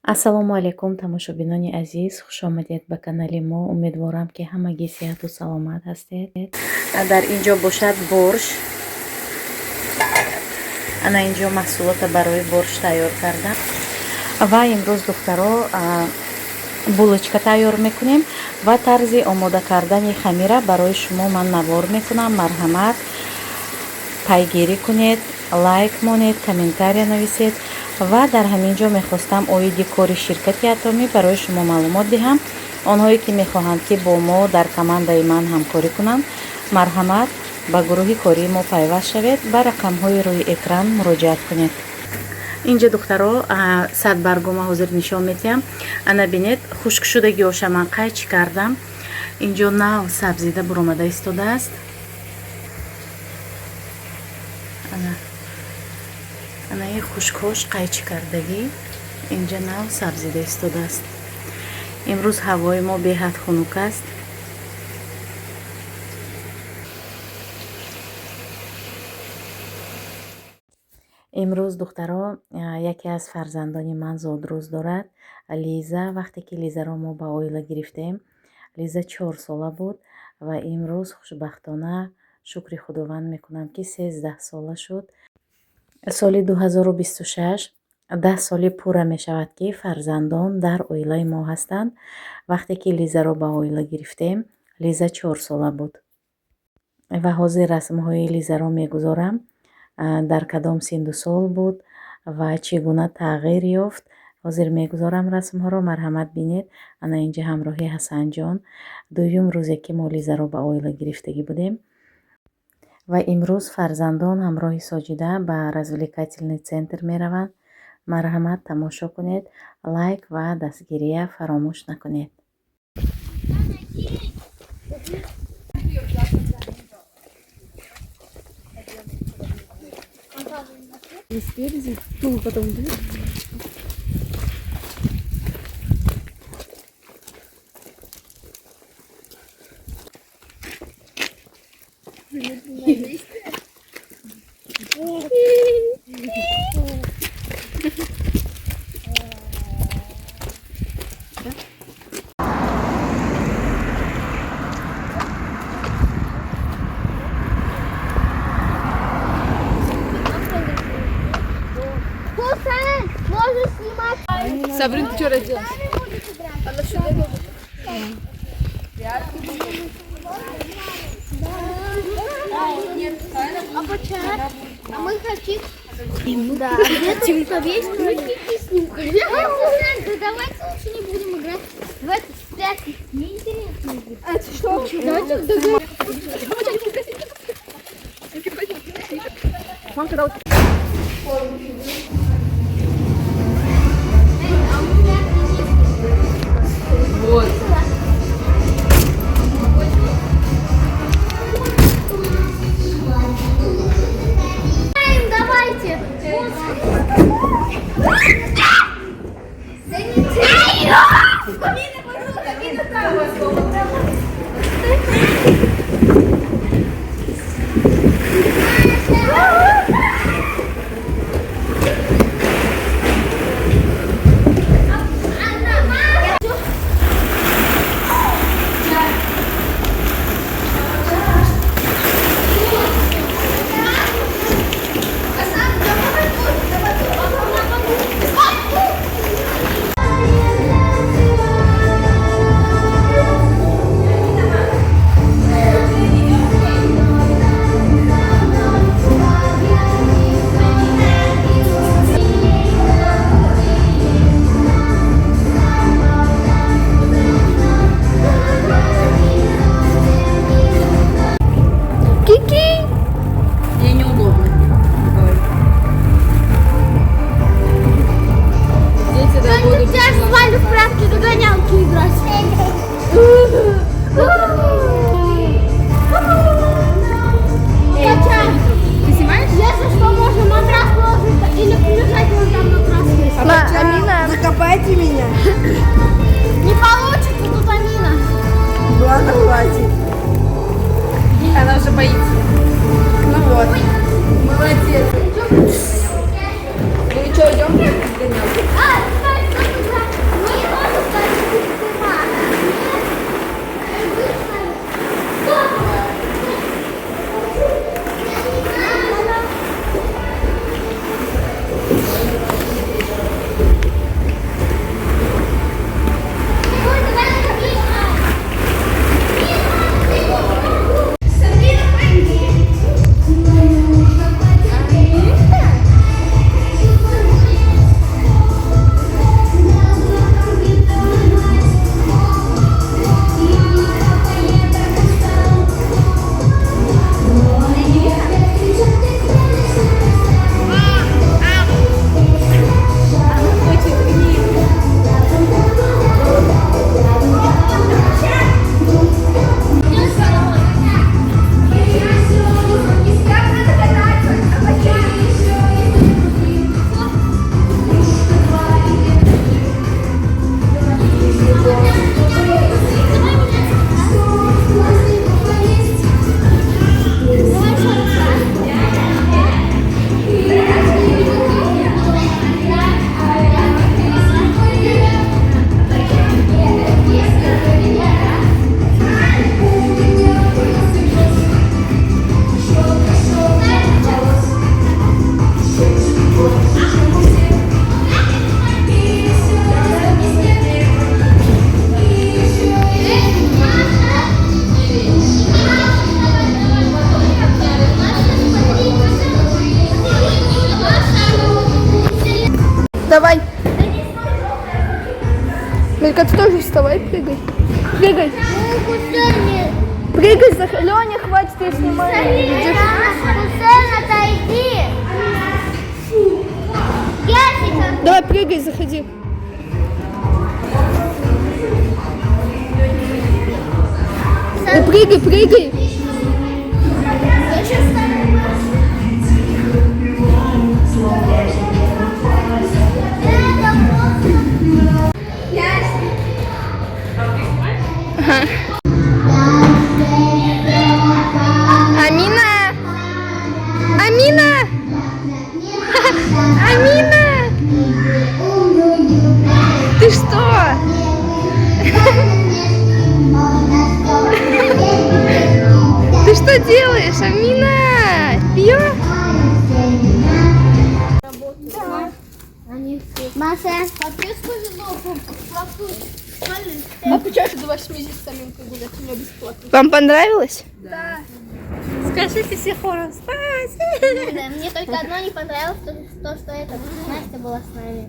Ассалому алайкум тамошобинони азиз, хушомадед ба канали мо. Умедворам ки ҳамагӣ сеҳату саломат ҳастед. Дар инҷо бошад борш. Ана инҷо маҳсулота барои борш тайёр кардам. Ва имрӯз духтаро булочка тайёр мекунем ва тарзи омода кардани хамира барои шумо ман навор мекунам. Марҳамат, пайгирӣ кунед, лайк монед, комментария нависед. ва дар ҳамин ҷо мехостам оиди кори ширкати Атоми барои шумо маълумот диҳам. Онҳое ки мехоҳанд ки бо мо дар командаи ман ҳамкорӣ кунанд, марҳамат, ба гурӯҳи кории мо пайваст шавед. Ба рақамҳои рӯи экран муроҷиат кунед. инҷо духтаро 100 баргума ҳозир нишон медиҳам. Ана бинед, хушкшудаги оша ман қайчӣ кардам. инҷо нав сабзида буромада истодааст. ана ин хушкҳош қайчӣ кардагӣ инҷа нав сабзида истодааст. имрӯз ҳавои мо беҳад хунук аст. имрӯз духтаро яке аз фарзандони ман зодрӯз дорад. Лиза. Вақте ки Лизаро мо ба оила гирифтем, Лиза 4 сола буд ва имрӯз хушбахтона шукри худованд мекунам ки 13 сола шуд. соли 2026 10 соли пурра мешавад ки фарзандон дар оилаи мо ҳастанд. Вақте ки Лизаро ба оила гирифтем, Лиза 4 сола буд ва ҳозир расмҳои Лизаро мегузорам, дар кадом синну сол буд ва чӣ гуна тағйир ёфт. ҳозир мегузорам расмҳоро. Марҳамат, бинед. ана инҷа ҳамроҳи Ҳасанҷон. дуюм рӯзе ки мо Лизаро ба оила гирифтагӣ будем ва имрӯз фарзандон ҳамроҳи Соҷида ба развлекательный центр мераванд. марҳамат, тамошо кунед, лайк ва дастгирия фаромӯш накунед. Сабрин, ты что родилась? А почему? А мы хотим. Да. Тимка есть? Да давайте лучше не будем играть в эту спрятку. Неинтересно. А это что? Давайте договоримся. Мамка, давай. Вот. Давайте. Закопайте меня. Не получится, тут Амина. Ладно, хватит. Она уже боится. Ну вот. Молодец. Ну что, идем? А, стой, стой, стой. Давай. Мелька, ты тоже вставай, прыгай. Прыгай. Прыгай, Леня, хватит, я снимаю. Видишь? Хусейн, отойди. Я Давай, прыгай, заходи. Ну, прыгай, прыгай. Амина! Амина! Амина! Ты что? Ты что делаешь, Амина? Пьешь? Маша. А почему до 80 с Аминкой гулять? У меня бесплатно. Вам понравилось? Да. Скажите все хором спасибо. Да, мне только одно не понравилось, то, что это Настя была с нами.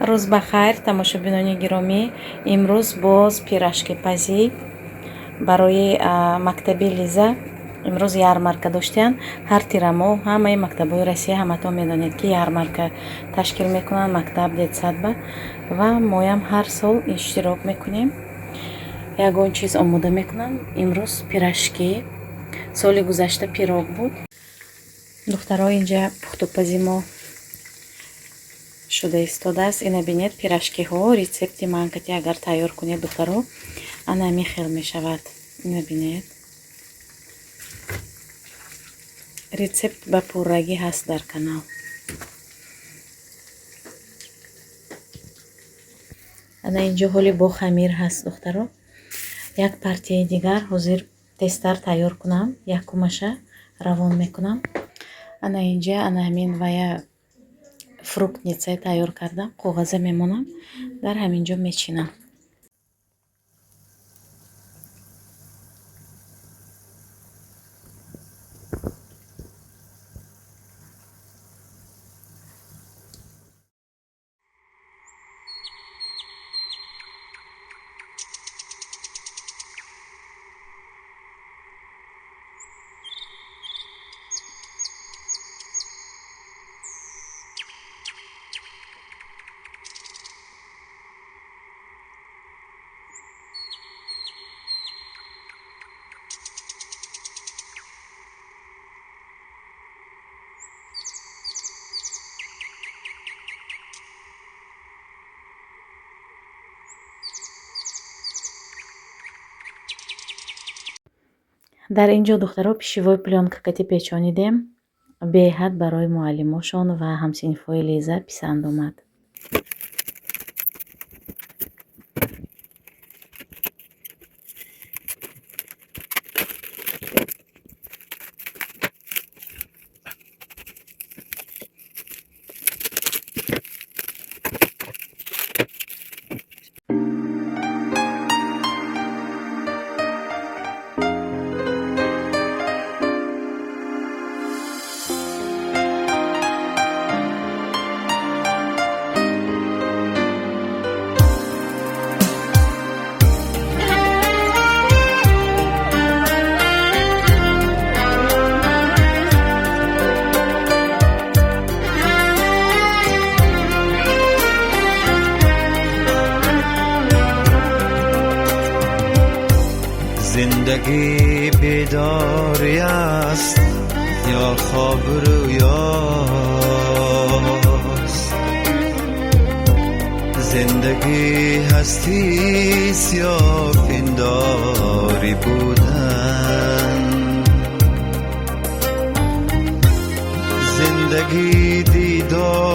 рӯз ба хайр тамошобинони гиромӣ, имрӯз боз пирашкипазӣ барои мактаби Лиза имрӯз ярмарка доштанд. ҳар тирамо ҳамаи мактабҳои Россия ҳаматон медонед ки ярмарка ташкил мекунанд, мактаб, детсадба ва моям ҳар сол иштирок мекунем. Ягон чиз омода мекунам. Имрӯз пирашки, соли гузашта пирог буд. Духтаро инҷа пухтупази мо шуда истодааст. Ина бинед пирашкиҳо, рецепти ман кати агар тайёр кунед духтаро ана ҳамин хел мешавад. Ина бинед. Рецепт ба пуррагӣ ҳаст дар канал. ана инҷо ҳоли бо хамир ҳаст духтаро. як партияи дигар ҳозир тестар тайёр кунам. Якумаша равон мекунам. ана инҷа ана ҳамин вая фруктница тайёр кардам. коғаза мемонам. дар ҳаминҷо мечинам. дар ин ҷо духтаро пишивои плёнка кати печонидем. беҳад барои муаллимошон ва ҳамсинфҳои Лиза писанд омад. زندگی بیداری است یا خواب رویاست، زندگی هستی یا پنداری بودن، زندگی دیدار